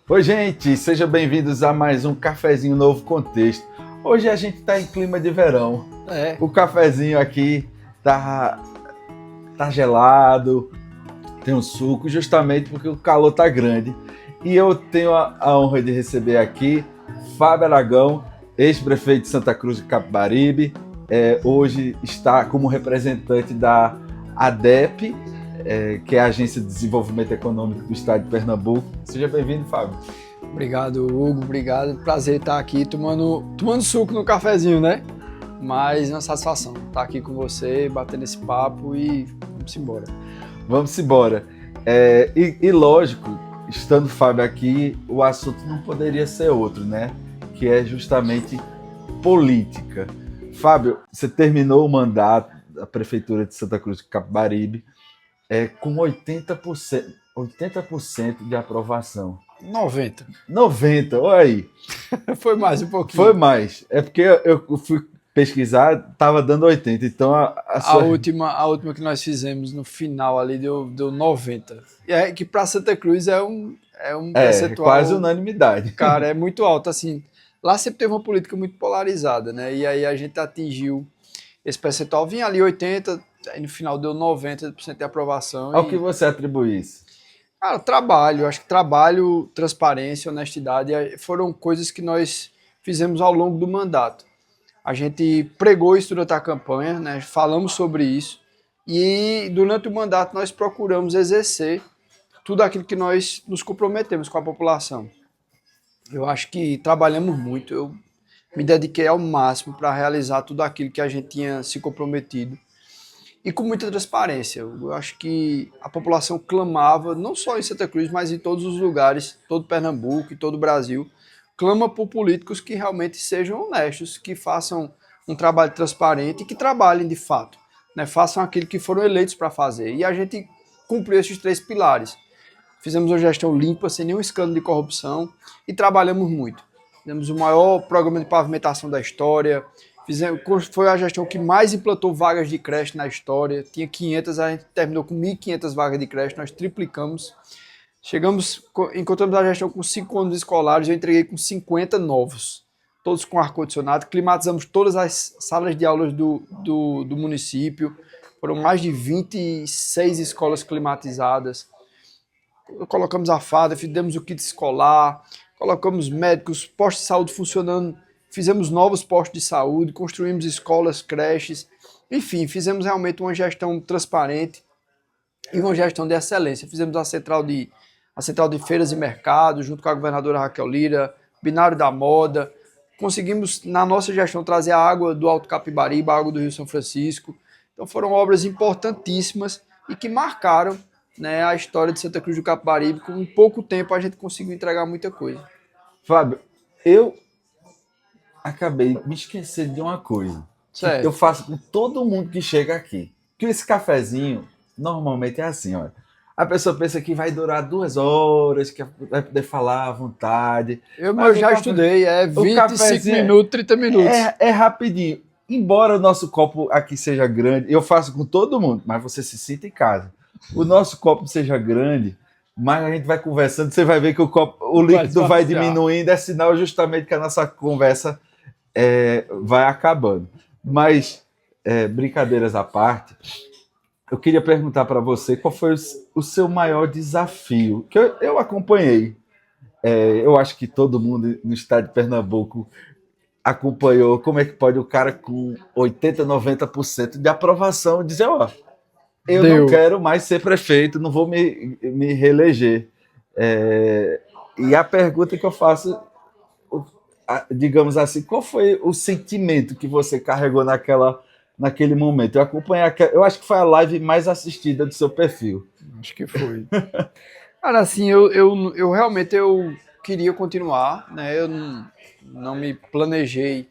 Oi, gente, sejam bem-vindos a mais um Cafezinho Novo Contexto. Hoje a gente está em clima de verão. É, O cafezinho aqui tá gelado, tem um suco, justamente porque o calor tá grande. E eu tenho a honra de receber aqui Fábio Aragão, ex-prefeito de Santa Cruz de Capibaribe. Hoje está como representante da ADEPE, que é a Agência de Desenvolvimento Econômico do Estado de Pernambuco. Seja bem-vindo, Fábio. obrigado, Hugo, obrigado. Prazer estar aqui tomando suco no cafezinho, né? Mas é uma satisfação estar aqui com você, batendo esse papo e vamos embora. Vamos embora. E lógico, estando o Fábio aqui, o assunto não poderia ser outro, né? Que é justamente política. Fábio, você terminou o mandato da Prefeitura de Santa Cruz de Capibaribe com 80% de aprovação. 90. 90, olha aí. Foi mais um pouquinho. Foi mais. É porque eu fui pesquisar, estava dando 80. Então A última que nós fizemos no final ali deu 90. E é que para Santa Cruz é um percentual. Quase unanimidade. Cara, é muito alto. Assim, lá sempre teve uma política muito polarizada, né? E aí a gente atingiu esse percentual, vinha ali 80, aí no final deu 90% de aprovação. Ao que você atribui isso? Cara, trabalho, acho que trabalho, transparência, honestidade foram coisas que nós fizemos ao longo do mandato. A gente pregou isso durante a campanha, né? Falamos sobre isso e durante o mandato nós procuramos exercer tudo aquilo que nós nos comprometemos com a população. Eu acho que trabalhamos muito, eu me dediquei ao máximo para realizar tudo aquilo que a gente tinha se comprometido. E com muita transparência. Eu acho que a população clamava, não só em Santa Cruz, mas em todos os lugares, todo Pernambuco e todo o Brasil, clama por políticos que realmente sejam honestos, que façam um trabalho transparente e que trabalhem de fato, né? Façam aquilo que foram eleitos para fazer. E a gente cumpriu esses 3 pilares. Fizemos uma gestão limpa, sem nenhum escândalo de corrupção e trabalhamos muito. Fizemos o maior programa de pavimentação da história, foi a gestão que mais implantou vagas de creche na história, tinha 500, a gente terminou com 1.500 vagas de creche, nós triplicamos. Encontramos a gestão com 5 ônibus escolares, eu entreguei com 50 novos, todos com ar-condicionado, climatizamos todas as salas de aulas do município, foram mais de 26 escolas climatizadas. Colocamos a fada, fizemos o kit escolar, colocamos médicos, postos de saúde funcionando, fizemos novos postos de saúde, construímos escolas, creches, enfim, fizemos realmente uma gestão transparente e uma gestão de excelência. Fizemos a central de feiras e mercados, junto com a governadora Raquel Lira, Binário da Moda. Conseguimos, na nossa gestão, trazer a água do Alto Capibaribe, a água do Rio São Francisco. Então foram obras importantíssimas e que marcaram, né, a história de Santa Cruz do Capibaribe. Com pouco tempo a gente conseguiu entregar muita coisa. Fábio, eu acabei me esquecendo de uma coisa. Certo. Eu faço com todo mundo que chega aqui. Que esse cafezinho, normalmente é assim, olha. A pessoa pensa que vai durar 2 horas, que vai poder falar à vontade. Eu já estudei, 25 minutos, 30 minutos. É rapidinho. Embora o nosso copo aqui seja grande, eu faço com todo mundo, mas você se sinta em casa. O nosso copo seja grande, mas a gente vai conversando, você vai ver que o líquido vai diminuindo, é sinal justamente que a nossa conversa vai acabando. Mas, brincadeiras à parte, eu queria perguntar para você qual foi o seu maior desafio, que eu acompanhei. Eu acho que todo mundo no estado de Pernambuco acompanhou como é que pode o cara com 80%, 90% de aprovação dizer, ó, eu não quero mais ser prefeito, não vou me reeleger. E a pergunta que eu faço, digamos assim, qual foi o sentimento que você carregou naquele momento? Eu acompanhei, eu acho que foi a live mais assistida do seu perfil. Acho que foi. Cara, assim, eu realmente queria continuar, né? Eu não me planejei.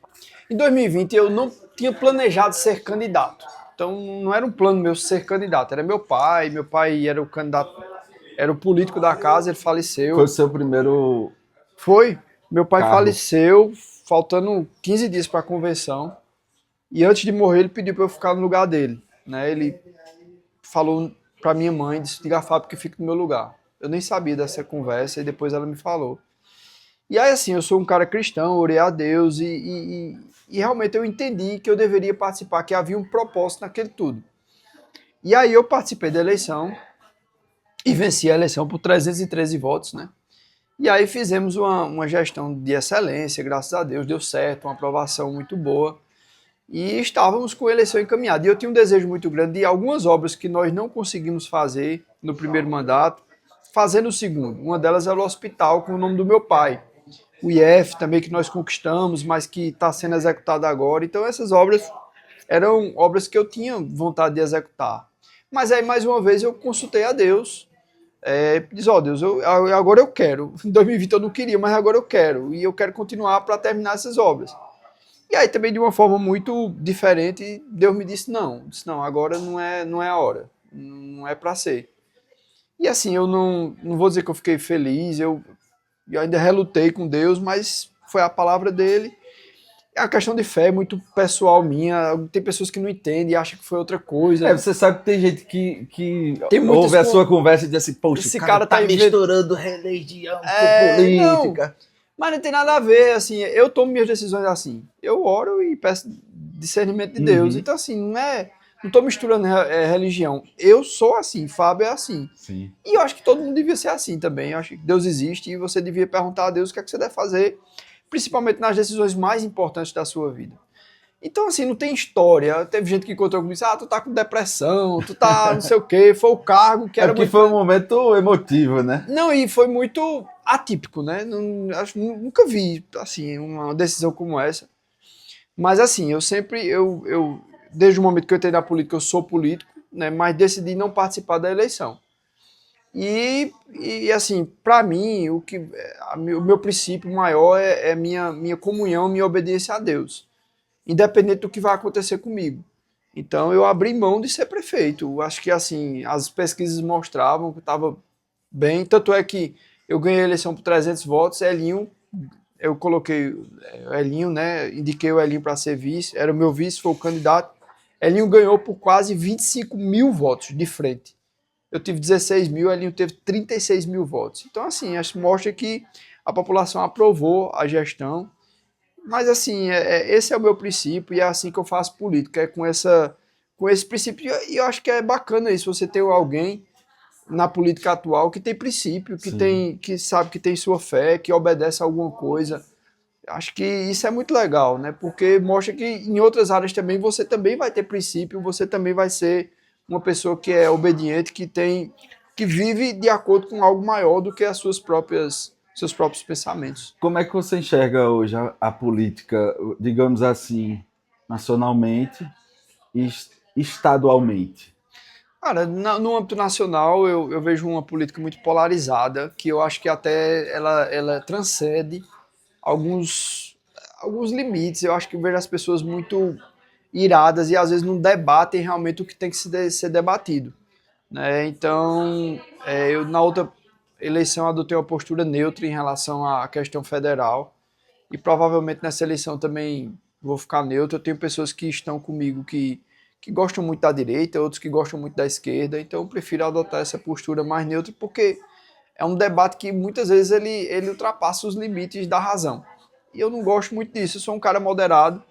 Em 2020 eu não tinha planejado ser candidato. Então não era um plano meu ser candidato, era meu pai era o candidato, era o político da casa, ele faleceu. Foi o seu primeiro... Foi. Meu pai carro. Faleceu, faltando 15 dias para a convenção. E antes de morrer, ele pediu para eu ficar no lugar dele, né? Ele falou para minha mãe, disse, diga a Fábio que fique no meu lugar. Eu nem sabia dessa conversa e depois ela me falou. E aí, assim, eu sou um cara cristão, orei a Deus e realmente eu entendi que eu deveria participar, que havia um propósito naquele tudo. E aí eu participei da eleição e venci a eleição por 313 votos, né? E aí fizemos uma gestão de excelência, graças a Deus, deu certo, uma aprovação muito boa. E estávamos com a eleição encaminhada. E eu tinha um desejo muito grande de algumas obras que nós não conseguimos fazer no primeiro mandato, fazer no segundo. Uma delas era o hospital com o nome do meu pai. O IF também que nós conquistamos, mas que está sendo executado agora. Então essas obras eram obras que eu tinha vontade de executar. Mas aí, mais uma vez, eu consultei a Deus. Diz, ó Deus, agora eu quero. Em 2020 eu não queria, mas agora eu quero. E eu quero continuar para terminar essas obras. E aí também de uma forma muito diferente, Deus me disse não, agora não é a hora, não é para ser. E assim, eu não vou dizer que eu fiquei feliz, eu ainda relutei com Deus, mas foi a palavra dele. É uma questão de fé muito pessoal minha, tem pessoas que não entendem e acham que foi outra coisa. Você sabe que tem gente que tem ouve a sua conversa e diz assim, poxa, esse cara tá misturando religião com política. Não. Mas não tem nada a ver, assim, eu tomo minhas decisões assim. Eu oro e peço discernimento de Deus. Então, assim, não tô misturando religião. Eu sou assim, Fábio é assim. Sim. E eu acho que todo mundo devia ser assim também. Eu acho que Deus existe e você devia perguntar a Deus o que é que você deve fazer, principalmente nas decisões mais importantes da sua vida. Então, assim, não tem história. Teve gente que encontrou comigo e disse, tu tá com depressão, tu tá não sei o quê, foi o cargo que era muito... foi um momento emotivo, né? Não, e foi muito atípico, né? Nunca vi, assim, uma decisão como essa. Mas, assim, eu sempre, desde o momento que eu entrei na política, eu sou político, né? Mas decidi não participar da eleição. E assim, para mim, o meu princípio maior é minha comunhão, minha obediência a Deus. Independente do que vai acontecer comigo. Então eu abri mão de ser prefeito. Eu acho que assim, as pesquisas mostravam que estava bem, tanto é que eu ganhei a eleição por 300 votos, Elinho, eu coloquei Elinho, né, indiquei o Elinho para ser vice, era o meu vice, foi o candidato. Elinho ganhou por quase 25 mil votos de frente. Eu tive 16 mil, Elinho teve 36 mil votos. Então assim, acho que mostra que a população aprovou a gestão. Mas assim, esse é o meu princípio e é assim que eu faço política, com esse princípio. E eu acho que é bacana isso, você ter alguém na política atual que tem princípio, que sabe que tem sua fé, que obedece a alguma coisa. Acho que isso é muito legal, né? Porque mostra que em outras áreas também você também vai ter princípio, você também vai ser uma pessoa que é obediente, que vive de acordo com algo maior do que seus próprios pensamentos. Como é que você enxerga hoje a política, digamos assim, nacionalmente e estadualmente? Cara, no âmbito nacional eu vejo uma política muito polarizada, que eu acho que até ela transcende alguns limites. Eu acho que eu vejo as pessoas muito iradas e às vezes não debatem realmente o que tem que ser debatido, né? Então, eu na outra eleição adotei uma postura neutra em relação à questão federal e provavelmente nessa eleição também vou ficar neutro. Eu tenho pessoas que estão comigo que gostam muito da direita, outros que gostam muito da esquerda, então eu prefiro adotar essa postura mais neutra porque é um debate que muitas vezes ele ultrapassa os limites da razão. E eu não gosto muito disso, eu sou um cara moderado,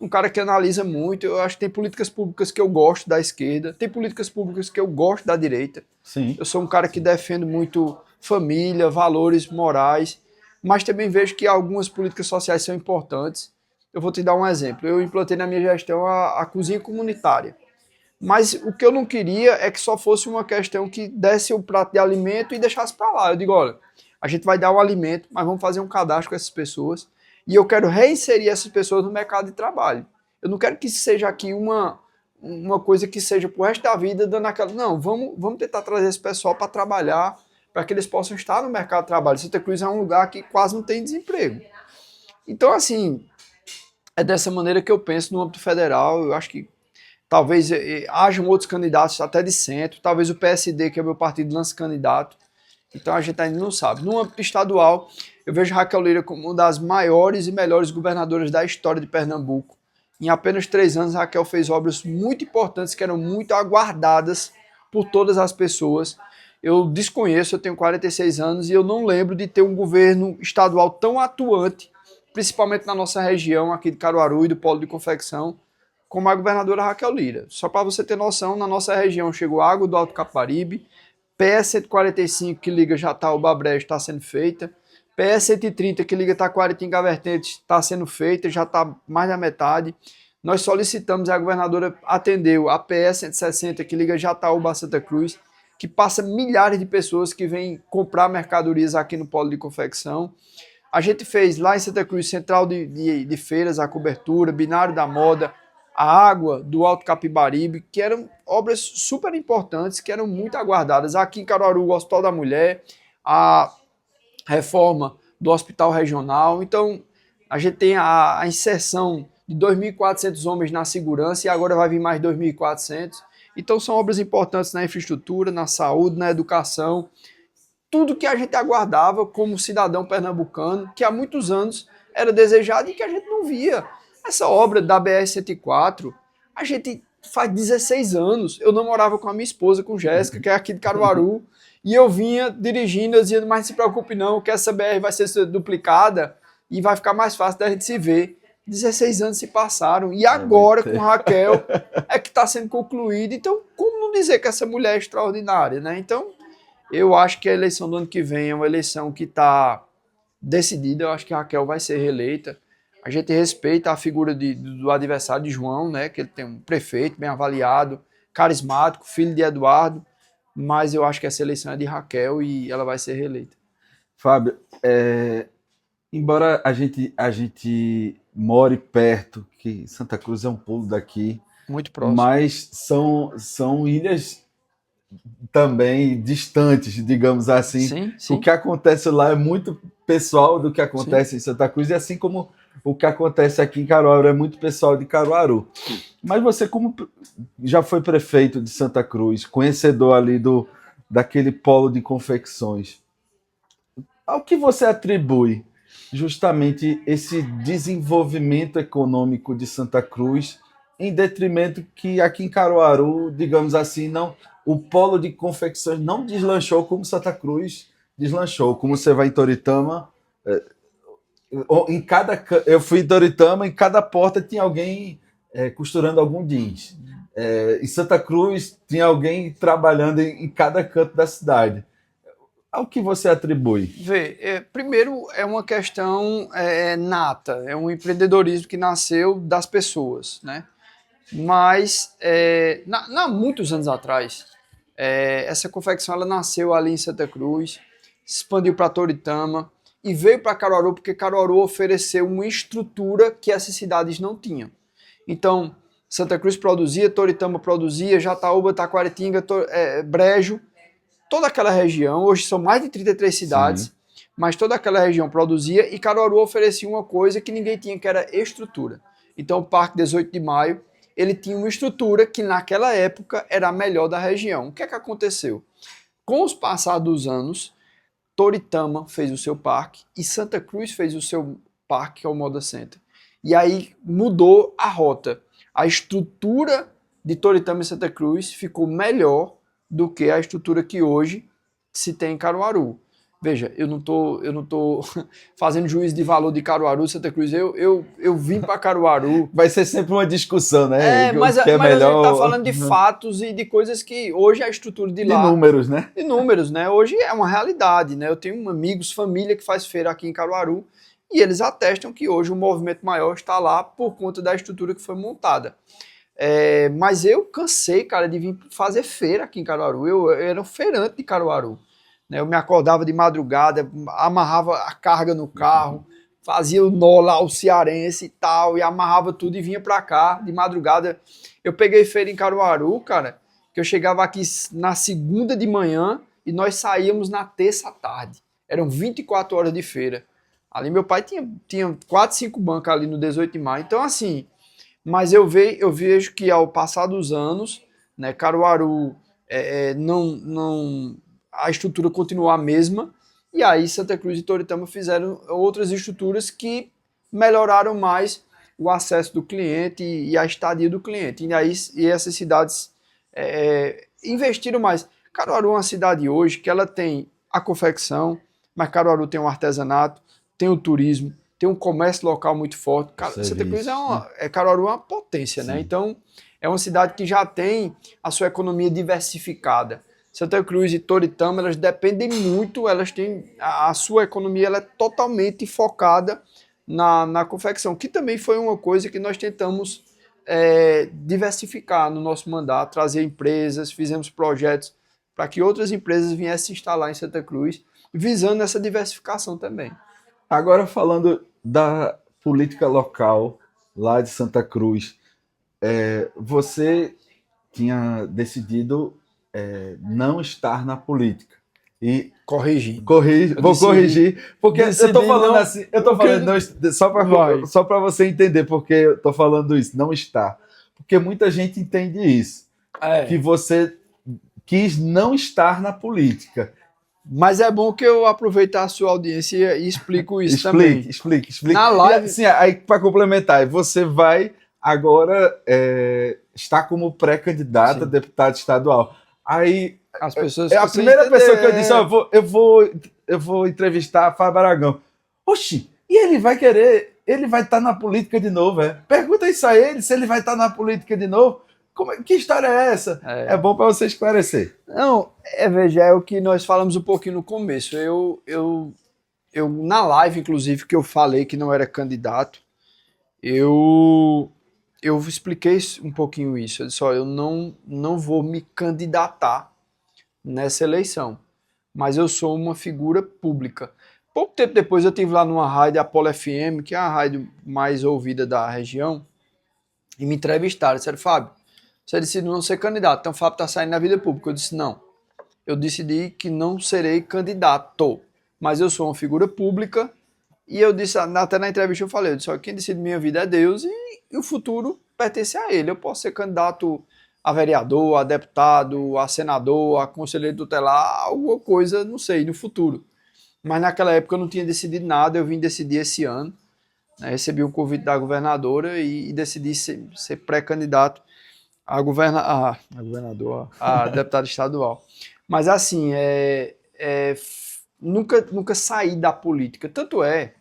um cara que analisa muito. Eu acho que tem políticas públicas que eu gosto da esquerda, tem políticas públicas que eu gosto da direita. Sim. Eu sou um cara que defende muito família, valores morais, mas também vejo que algumas políticas sociais são importantes. Eu vou te dar um exemplo. Eu implantei na minha gestão a cozinha comunitária. Mas o que eu não queria é que só fosse uma questão que desse o prato de alimento e deixasse para lá. Eu digo, olha, a gente vai dar um alimento, mas vamos fazer um cadastro com essas pessoas e eu quero reinserir essas pessoas no mercado de trabalho. Eu não quero que seja aqui uma coisa que seja pro resto da vida dando aquela... Não, vamos tentar trazer esse pessoal para trabalhar, para que eles possam estar no mercado de trabalho. Santa Cruz é um lugar que quase não tem desemprego. Então, assim, é dessa maneira que eu penso no âmbito federal. Eu acho que talvez hajam outros candidatos até de centro, talvez o PSD, que é o meu partido, lance candidato. Então a gente ainda não sabe. No âmbito estadual, eu vejo Raquel Lira como uma das maiores e melhores governadoras da história de Pernambuco. Em apenas 3 anos, Raquel fez obras muito importantes que eram muito aguardadas por todas as pessoas. Eu desconheço, eu tenho 46 anos e eu não lembro de ter um governo estadual tão atuante, principalmente na nossa região aqui de Caruaru e do Polo de Confecção, como a governadora Raquel Lira. Só para você ter noção, na nossa região chegou água do Alto Capibaribe, PS 145 que liga Jataúba a Brejo está sendo feita, PS 130 que liga Taquaritinga a Vertentes está sendo feita, já está mais da metade. Nós solicitamos e a governadora atendeu a PS 160 que liga Jataúba a Santa Cruz, que passa milhares de pessoas que vêm comprar mercadorias aqui no Polo de Confecção. A gente fez lá em Santa Cruz central de feiras, a cobertura, binário da moda, a água do Alto Capibaribe, que eram obras super importantes, que eram muito aguardadas. Aqui em Caruaru, o Hospital da Mulher, a reforma do Hospital Regional. Então, a gente tem a inserção de 2.400 homens na segurança e agora vai vir mais 2.400. Então, são obras importantes na infraestrutura, na saúde, na educação. Tudo que a gente aguardava como cidadão pernambucano, que há muitos anos era desejado e que a gente não via. Essa obra da BR-104, a gente faz 16 anos, eu namorava com a minha esposa, com Jéssica, que é aqui de Caruaru, e eu vinha dirigindo, eu dizia, mas não se preocupe não, que essa BR vai ser duplicada e vai ficar mais fácil da gente se ver. 16 anos se passaram, e agora com Raquel é que está sendo concluída. Então, como não dizer que essa mulher é extraordinária, né? Então, eu acho que a eleição do ano que vem é uma eleição que está decidida. Eu acho que a Raquel vai ser reeleita. A gente respeita a figura do adversário de João, né? Que ele tem um prefeito bem avaliado, carismático, filho de Eduardo. Mas eu acho que essa eleição é de Raquel e ela vai ser reeleita. Fábio, embora a gente more perto, que Santa Cruz é um pulo daqui, muito próximo, mas são ilhas também distantes, digamos assim. Sim, sim. O que acontece lá é muito pessoal do que acontece em Santa Cruz, e assim como o que acontece aqui em Caruaru é muito pessoal de Caruaru. Mas você, como já foi prefeito de Santa Cruz, conhecedor ali daquele polo de confecções, ao que você atribui justamente esse desenvolvimento econômico de Santa Cruz, em detrimento que aqui em Caruaru, digamos assim, não, o polo de confecções não deslanchou como Santa Cruz deslanchou. Como você vai em Toritama, eu fui em Toritama, em cada porta tinha alguém costurando algum jeans. Em Santa Cruz tinha alguém trabalhando em cada canto da cidade. Ao que você atribui? Primeiro é uma questão nata, é um empreendedorismo que nasceu das pessoas, né? Mas muitos anos atrás, essa confecção ela nasceu ali em Santa Cruz, expandiu para Toritama e veio para Caruaru porque Caruaru ofereceu uma estrutura que essas cidades não tinham. Então, Santa Cruz produzia, Toritama produzia, Jataúba, Taquaritinga, Brejo, toda aquela região, hoje são mais de 33 cidades, Sim. Mas toda aquela região produzia e Caruaru oferecia uma coisa que ninguém tinha, que era estrutura. Então o Parque 18 de Maio, ele tinha uma estrutura que naquela época era a melhor da região. O que é que aconteceu? Com os passados anos, Toritama fez o seu parque e Santa Cruz fez o seu parque, que é o Moda Center. E aí mudou a rota. A estrutura de Toritama e Santa Cruz ficou melhor do que a estrutura que hoje se tem em Caruaru. Veja, eu não tô fazendo juízo de valor de Caruaru, Santa Cruz. Eu vim para Caruaru. Vai ser sempre uma discussão, né? Mas a gente está falando de fatos e de coisas que hoje a estrutura de lá... De números, né? De números, né? Hoje é uma realidade, né? Eu tenho amigos, família que faz feira aqui em Caruaru e eles atestam que hoje o movimento maior está lá por conta da estrutura que foi montada. Mas eu cansei, cara, de vir fazer feira aqui em Caruaru. Eu era um feirante de Caruaru. Eu me acordava de madrugada, amarrava a carga no carro, fazia o nó lá, o cearense e tal, e amarrava tudo e vinha pra cá de madrugada. Eu peguei feira em Caruaru, cara, que eu chegava aqui na segunda de manhã e nós saíamos na terça à tarde. Eram 24 horas de feira. Ali meu pai tinha 4, 5 bancas ali no 18 de maio. Então, assim, mas eu vejo que ao passar dos anos, né, Caruaru a estrutura continuou a mesma, e aí Santa Cruz e Toritama fizeram outras estruturas que melhoraram mais o acesso do cliente e a estadia do cliente. E essas cidades investiram mais. Caruaru é uma cidade hoje que ela tem a confecção, mas Caruaru tem um artesanato, tem o turismo, tem um comércio local muito forte. Santa Cruz Caruaru é uma potência, né? Então, é uma cidade que já tem a sua economia diversificada. Santa Cruz e Toritama, elas dependem muito, elas têm a sua economia, ela é totalmente focada na confecção, que também foi uma coisa que nós tentamos diversificar no nosso mandato, trazer empresas, fizemos projetos para que outras empresas viessem se instalar em Santa Cruz, visando essa diversificação também. Agora falando da política local lá de Santa Cruz, você tinha decidido não estar na política. E vou corrigir, porque eu estou falando assim, só para você entender porque eu estou falando isso, não estar. Porque muita gente entende isso, que você quis não estar na política. Mas é bom que eu aproveite a sua audiência e explico isso também. Explique. Na live... Sim, aí para complementar, você vai agora estar como pré-candidato a deputado estadual. Aí as pessoas a primeira pessoa que eu disse, eu vou entrevistar a Fábio Aragão. Oxi, e ele vai estar na política de novo, Pergunta isso a ele, se ele vai estar na política de novo. Que história é essa? É bom para você esclarecer. Não, veja, é o que nós falamos um pouquinho no começo. Eu na live, inclusive, que eu falei que não era candidato, eu expliquei um pouquinho isso. Eu disse, eu não vou me candidatar nessa eleição, mas eu sou uma figura pública. Pouco tempo depois eu estive lá numa rádio, Apolo FM, que é a rádio mais ouvida da região, e me entrevistaram. Disseram, Fábio, você decidiu não ser candidato, então o Fábio está saindo na vida pública. Eu disse, não, eu decidi que não serei candidato, mas eu sou uma figura pública, e eu disse, até na entrevista eu falei, quem decide minha vida é Deus, e o futuro pertence a ele. Eu posso ser candidato a vereador, a deputado, a senador, a conselheiro tutelar, alguma coisa, não sei, no futuro. Mas naquela época eu não tinha decidido nada, eu vim decidir esse ano, né? Recebi um convite da governadora e decidi ser pré-candidato a governador, a deputado estadual. Mas assim, nunca saí da política, tanto é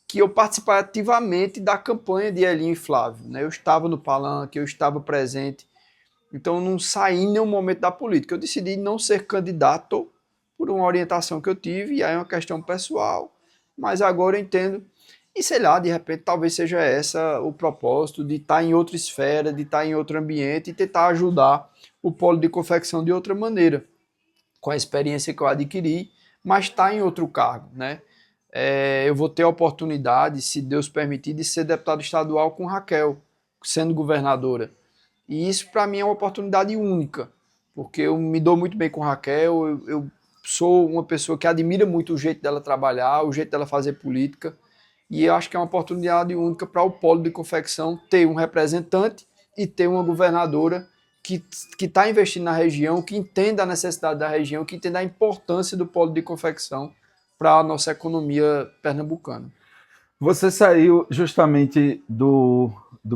que eu participei ativamente da campanha de Elinho e Flávio, né? Eu estava no palanque, eu estava presente, então eu não saí em nenhum momento da política. Eu decidi não ser candidato por uma orientação que eu tive, e aí é uma questão pessoal, mas agora eu entendo, e sei lá, de repente talvez seja essa o propósito de estar em outra esfera, de estar em outro ambiente e tentar ajudar o polo de confecção de outra maneira, com a experiência que eu adquiri, mas estar em outro cargo, né? Eu vou ter a oportunidade, se Deus permitir, de ser deputado estadual com Raquel, sendo governadora. E isso para mim é uma oportunidade única, porque eu me dou muito bem com Raquel, eu sou uma pessoa que admira muito o jeito dela trabalhar, o jeito dela fazer política, e eu acho que é uma oportunidade única para o polo de confecção ter um representante e ter uma governadora que está investindo na região, que entenda a necessidade da região, que entenda a importância do polo de confecção para a nossa economia pernambucana. Você saiu justamente do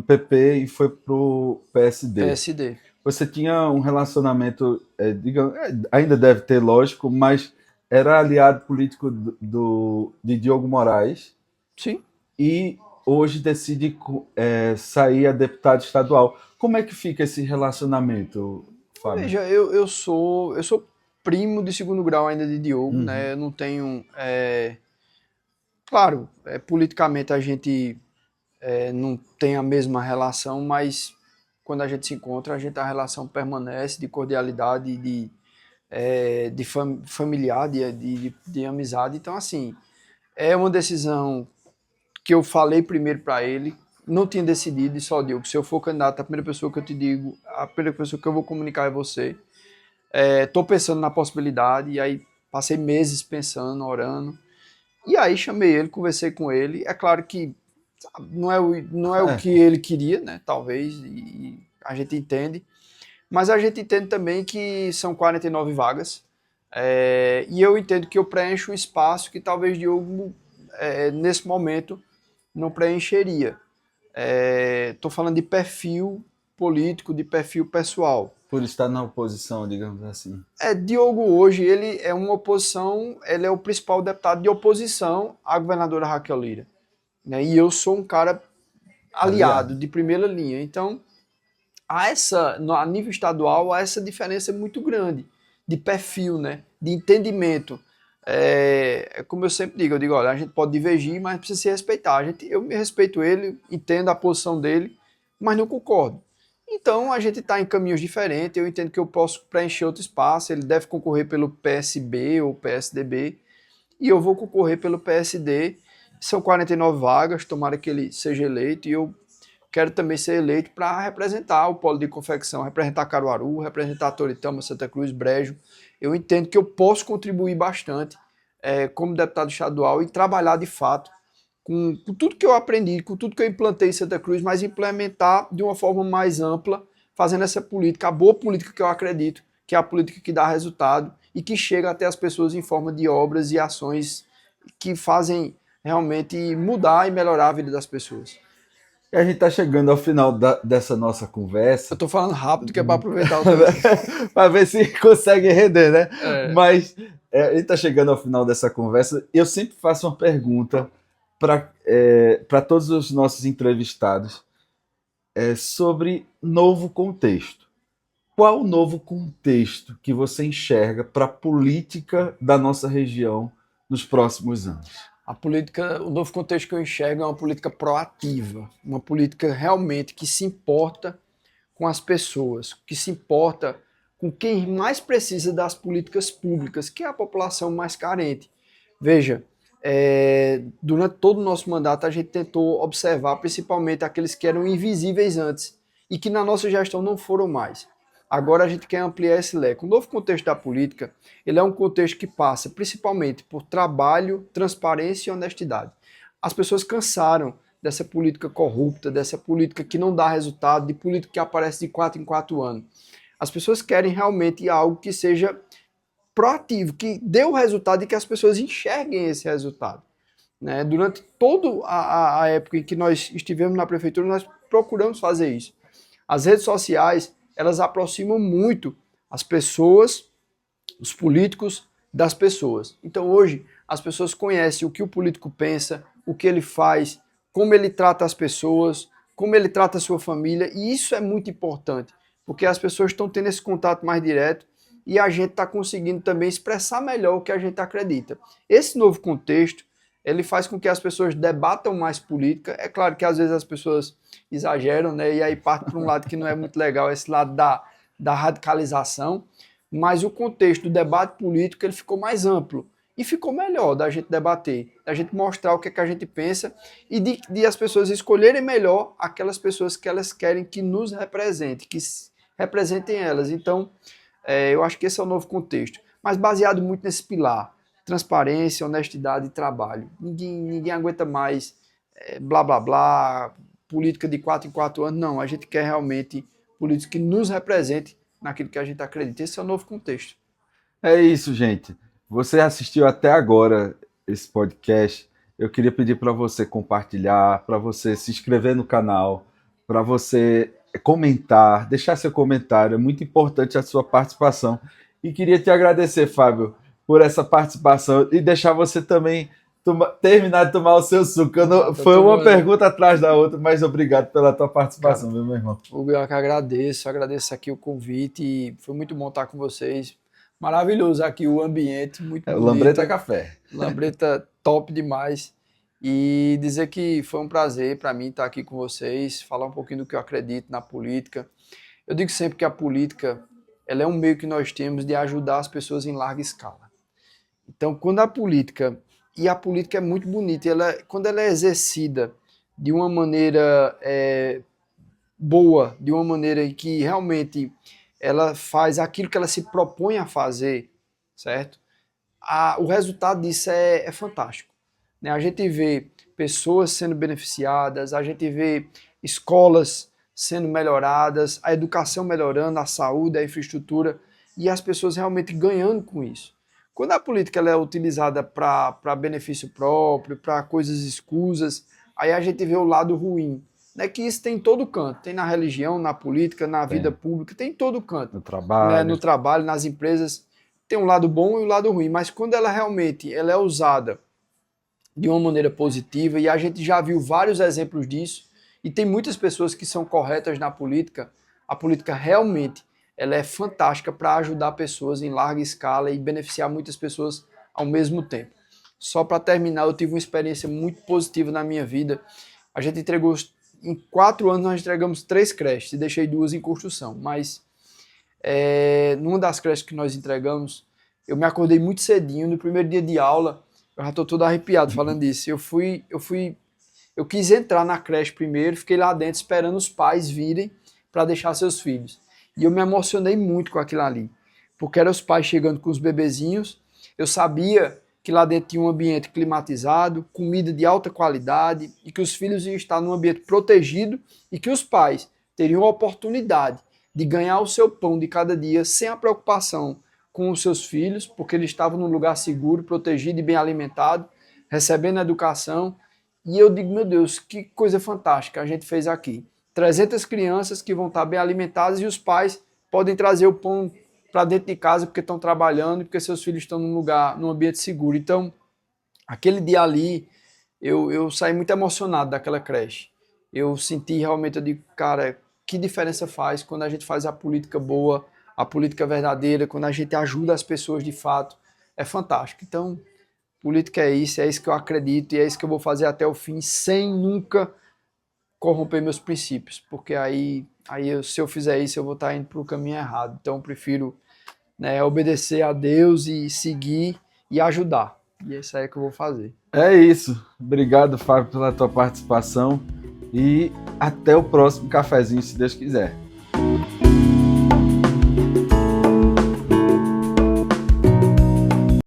PP e foi para o PSD. Você tinha um relacionamento, digamos, ainda deve ter, lógico, mas era aliado político de Diogo Moraes. Sim. E hoje decide sair a deputado estadual. Como é que fica esse relacionamento, Fábio? Veja, eu sou primo de segundo grau ainda de Diogo, né? Eu não tenho... Claro, politicamente a gente não tem a mesma relação, mas quando a gente se encontra, a relação permanece de cordialidade, de familiar, de amizade. Então, assim, é uma decisão que eu falei primeiro para ele, não tinha decidido, e só Diogo, se eu for candidato, a primeira pessoa que eu te digo, a primeira pessoa que eu vou comunicar é você. Estou pensando na possibilidade, e aí passei meses pensando, orando, e aí chamei ele, conversei com ele. É claro que não é o que ele queria, né? Talvez, e a gente entende, mas a gente entende também que são 49 vagas, e eu entendo que eu preencho um espaço que talvez Diogo, nesse momento, não preencheria. Estou falando de perfil político, de perfil pessoal. Por estar na oposição, digamos assim. Diogo hoje, ele é uma oposição, ele é o principal deputado de oposição à governadora Raquel Lira, né? E eu sou um cara aliado, de primeira linha. Então, a nível estadual, há essa diferença muito grande de perfil, né? De entendimento. Como eu sempre digo, olha, a gente pode divergir, mas precisa se respeitar. Eu me respeito ele, entendo a posição dele, mas não concordo. Então, a gente está em caminhos diferentes, eu entendo que eu posso preencher outro espaço, ele deve concorrer pelo PSB ou PSDB, e eu vou concorrer pelo PSD. São 49 vagas, tomara que ele seja eleito, e eu quero também ser eleito para representar o polo de confecção, representar Caruaru, representar Toritama, Santa Cruz, Brejo. Eu entendo que eu posso contribuir bastante como deputado estadual e trabalhar de fato com tudo que eu aprendi, com tudo que eu implantei em Santa Cruz, mas implementar de uma forma mais ampla, fazendo essa política, a boa política que eu acredito, que é a política que dá resultado e que chega até as pessoas em forma de obras e ações que fazem realmente mudar e melhorar a vida das pessoas. E a gente está chegando ao final dessa nossa conversa. Eu estou falando rápido, que é para aproveitar o tempo. Para ver se consegue render, né? Mas a gente está chegando ao final dessa conversa. Eu sempre faço uma pergunta para todos os nossos entrevistados sobre novo contexto. Qual o novo contexto que você enxerga para a política da nossa região nos próximos anos? O novo contexto que eu enxergo é uma política proativa, uma política realmente que se importa com as pessoas, que se importa com quem mais precisa das políticas públicas, que é a população mais carente. Veja, durante todo o nosso mandato a gente tentou observar principalmente aqueles que eram invisíveis antes e que na nossa gestão não foram mais. Agora a gente quer ampliar esse leque. O novo contexto da política, ele é um contexto que passa principalmente por trabalho, transparência e honestidade. As pessoas cansaram dessa política corrupta, dessa política que não dá resultado, de política que aparece de 4 em 4 anos. As pessoas querem realmente algo que seja proativo, que dê o resultado e que as pessoas enxerguem esse resultado. Né? Durante toda a época em que nós estivemos na prefeitura, nós procuramos fazer isso. As redes sociais, elas aproximam muito as pessoas, os políticos, das pessoas. Então hoje as pessoas conhecem o que o político pensa, o que ele faz, como ele trata as pessoas, como ele trata a sua família, e isso é muito importante, porque as pessoas estão tendo esse contato mais direto e a gente está conseguindo também expressar melhor o que a gente acredita. Esse novo contexto, ele faz com que as pessoas debatam mais política. É claro que às vezes as pessoas exageram, né? E aí parte para um lado que não é muito legal, esse lado da radicalização, mas o contexto do debate político ele ficou mais amplo e ficou melhor da gente debater, da gente mostrar o que é que a gente pensa e de as pessoas escolherem melhor aquelas pessoas que elas querem que nos representem, que representem elas. Então, eu acho que esse é o novo contexto, mas baseado muito nesse pilar: transparência, honestidade e trabalho. Ninguém aguenta mais blá blá blá, política de 4 em 4 anos. Não, a gente quer realmente política que nos represente naquilo que a gente acredita. Esse é o novo contexto. É isso, gente. Você assistiu até agora esse podcast. Eu queria pedir para você compartilhar, para você se inscrever no canal, para você comentar, deixar seu comentário. É muito importante a sua participação. E queria te agradecer, Fábio, por essa participação e deixar você também terminar de tomar o seu suco. Foi uma pergunta atrás da outra, mas obrigado pela tua participação, meu irmão. Hugo, eu que agradeço aqui o convite e foi muito bom estar com vocês. Maravilhoso aqui o ambiente, muito bonito. Lambreta Café. Lambreta top demais. E dizer que foi um prazer para mim estar aqui com vocês, falar um pouquinho do que eu acredito na política. Eu digo sempre que a política ela é um meio que nós temos de ajudar as pessoas em larga escala. Então, quando a política é muito bonita, quando ela é exercida de uma maneira boa, de uma maneira em que realmente ela faz aquilo que ela se propõe a fazer, certo? O resultado disso é fantástico. Né? A gente vê pessoas sendo beneficiadas, a gente vê escolas sendo melhoradas, a educação melhorando, a saúde, a infraestrutura, e as pessoas realmente ganhando com isso. Quando a política ela é utilizada para benefício próprio, para coisas escusas, aí a gente vê o lado ruim. né, que isso tem em todo canto. Tem na religião, na política, na vida pública, tem em todo canto. No trabalho. Né, no trabalho, nas empresas. Tem um lado bom e um lado ruim, mas quando ela realmente ela é usada de uma maneira positiva, e a gente já viu vários exemplos disso, e tem muitas pessoas que são corretas na política, a política realmente ela é fantástica para ajudar pessoas em larga escala e beneficiar muitas pessoas ao mesmo tempo. Só para terminar, eu tive uma experiência muito positiva na minha vida. A gente entregou, em 4 anos nós entregamos 3 creches, e deixei 2 em construção, mas numa das creches que nós entregamos, eu me acordei muito cedinho, no primeiro dia de aula, eu já estou todo arrepiado falando disso, eu quis entrar na creche primeiro, fiquei lá dentro esperando os pais virem para deixar seus filhos. E eu me emocionei muito com aquilo ali, porque eram os pais chegando com os bebezinhos, eu sabia que lá dentro tinha um ambiente climatizado, comida de alta qualidade, e que os filhos iam estar num ambiente protegido, e que os pais teriam a oportunidade de ganhar o seu pão de cada dia sem a preocupação com os seus filhos, porque eles estavam num lugar seguro, protegido e bem alimentado, recebendo educação. E eu digo, meu Deus, que coisa fantástica a gente fez aqui. 300 crianças que vão estar bem alimentadas e os pais podem trazer o pão para dentro de casa porque estão trabalhando, porque seus filhos estão num lugar, num ambiente seguro. Então, aquele dia ali, eu saí muito emocionado daquela creche. Eu senti realmente, eu digo, cara, que diferença faz quando a gente faz a política boa, a política verdadeira, quando a gente ajuda as pessoas de fato. É fantástico. Então, política é isso que eu acredito e é isso que eu vou fazer até o fim, sem nunca corromper meus princípios, porque se eu fizer isso, eu vou estar indo para o caminho errado. Então, eu prefiro, né, obedecer a Deus e seguir e ajudar. E é isso aí que eu vou fazer. É isso. Obrigado, Fábio, pela tua participação. E até o próximo cafezinho, se Deus quiser.